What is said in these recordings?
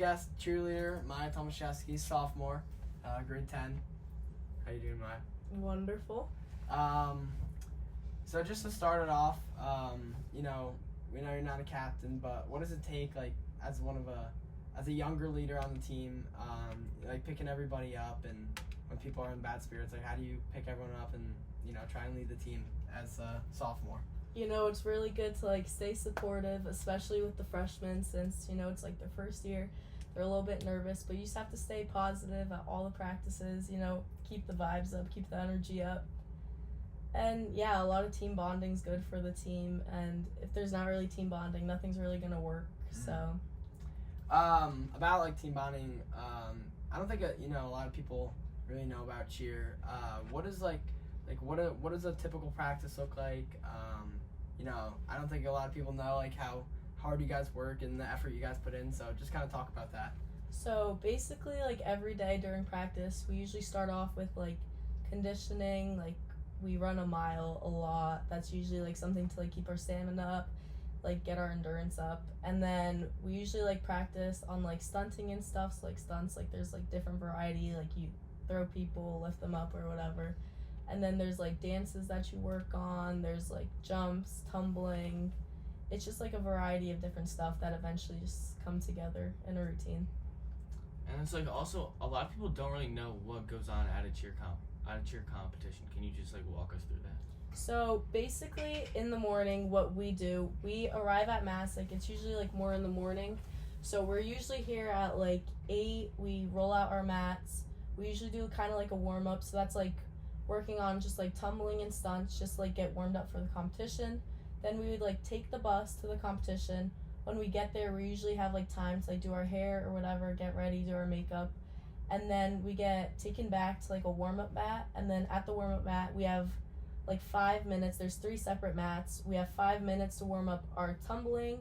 guest cheerleader, Maya Tomaszewski, sophomore, grade 10. How you doing, Maya? Wonderful. So just to start it off, we know you're not a captain, but what does it take, like, as a younger leader on the team, like picking everybody up, and when people are in bad spirits, like how do you pick everyone up and try and lead the team as a sophomore? It's really good to stay supportive, especially with the freshmen, since it's like their first year. They're a little bit nervous, but you just have to stay positive at all the practices. Keep the vibes up, keep the energy up. And yeah, a lot of team bonding is good for the team, and if there's not really team bonding, nothing's really gonna work. So about like team bonding, I don't think a lot of people really know about cheer. What does what does a typical practice look like? I don't think a lot of people know like how hard you guys work and the effort you guys put in, so just kind of talk about that. So basically, every day during practice, we usually start off with conditioning. We run a mile a lot. That's usually something to keep our stamina up, get our endurance up. And then we usually practice on stunting and stuff. So stunts, there's different variety. You throw people, lift them up, or whatever. And then there's dances that you work on. There's jumps, tumbling. It's just a variety of different stuff that eventually just come together in a routine. And it's also a lot of people don't really know what goes on at a cheer competition. Can you just walk us through that? So basically in the morning, what we do, we arrive at Masuk. It's usually more in the morning. So we're usually here at 8. We roll out our mats. We usually do kind of a warm up. So that's working on just tumbling and stunts, just get warmed up for the competition. Then we would take the bus to the competition. When we get there, we usually have time to do our hair or whatever, get ready, do our makeup. And then we get taken back to a warm-up mat. And then at the warm-up mat, we have 5 minutes. There's 3 separate mats. We have 5 minutes to warm up our tumbling.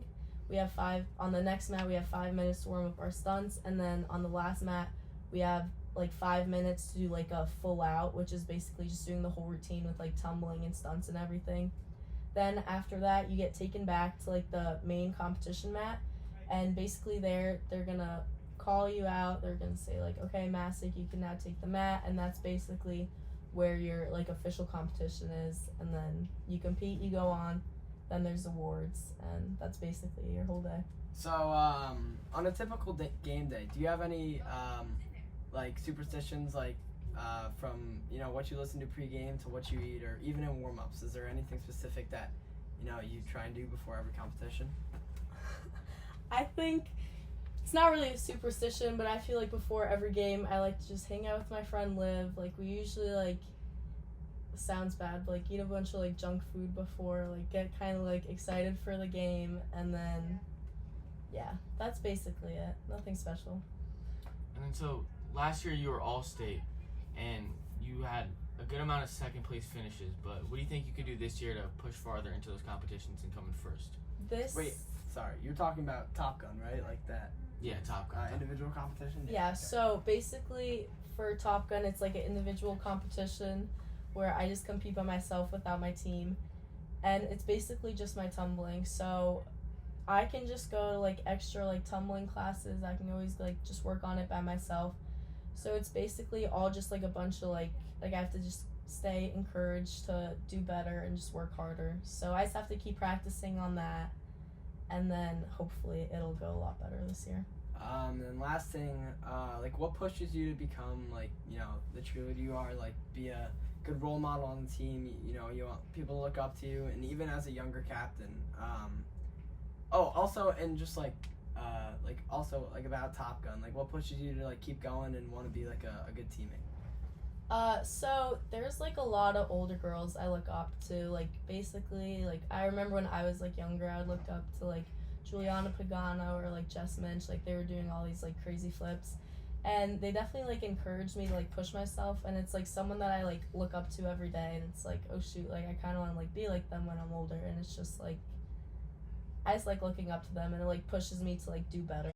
We have 5 on the next mat. We have 5 minutes to warm up our stunts. And then on the last mat, we have 5 minutes to do a full out, which is basically just doing the whole routine with tumbling and stunts and everything. Then after that, you get taken back to the main competition mat, and basically they're gonna call you out. They're gonna say okay, Masuk, you can now take the mat, and that's basically where your official competition is. And then you compete, you go on, then there's awards, and that's basically your whole day. So on a typical game day, do you have any superstitions from what you listen to pregame to what you eat, or even in warm-ups? Is there anything specific that you try and do before every competition? I think it's not really a superstition, but I feel before every game I like to just hang out with my friend Liv. We usually sounds bad, but eat a bunch of junk food before, get kind of excited for the game, and then yeah, that's basically it. Nothing special. And then so last year you were all-state, and you had a good amount of second-place finishes, but what do you think you could do this year to push farther into those competitions and come in first? Wait, sorry, you're talking about Top Gun, right? That. Yeah, Top Gun. Individual competition? Yeah, okay. So basically for Top Gun, it's an individual competition where I just compete by myself without my team, and it's basically just my tumbling. So I can just go to extra tumbling classes. I can always just work on it by myself. So it's basically all just a bunch of I have to just stay encouraged to do better and just work harder. So I just have to keep practicing on that, and then hopefully it'll go a lot better this year. And last thing, what pushes you to become the cheerleader you are, be a good role model on the team? You want people to look up to you, and even as a younger captain. Also, and just about Top Gun, what pushes you to keep going and want to be a good teammate? So there's a lot of older girls I look up to. Basically, I remember when I was younger, I looked up to Juliana Pagano or Jess Minch. They were doing all these crazy flips, and they definitely encouraged me to push myself. And it's someone that I look up to every day, and it's oh shoot, I kind of want to be like them when I'm older. And it's just I just looking up to them, and it pushes me to do better.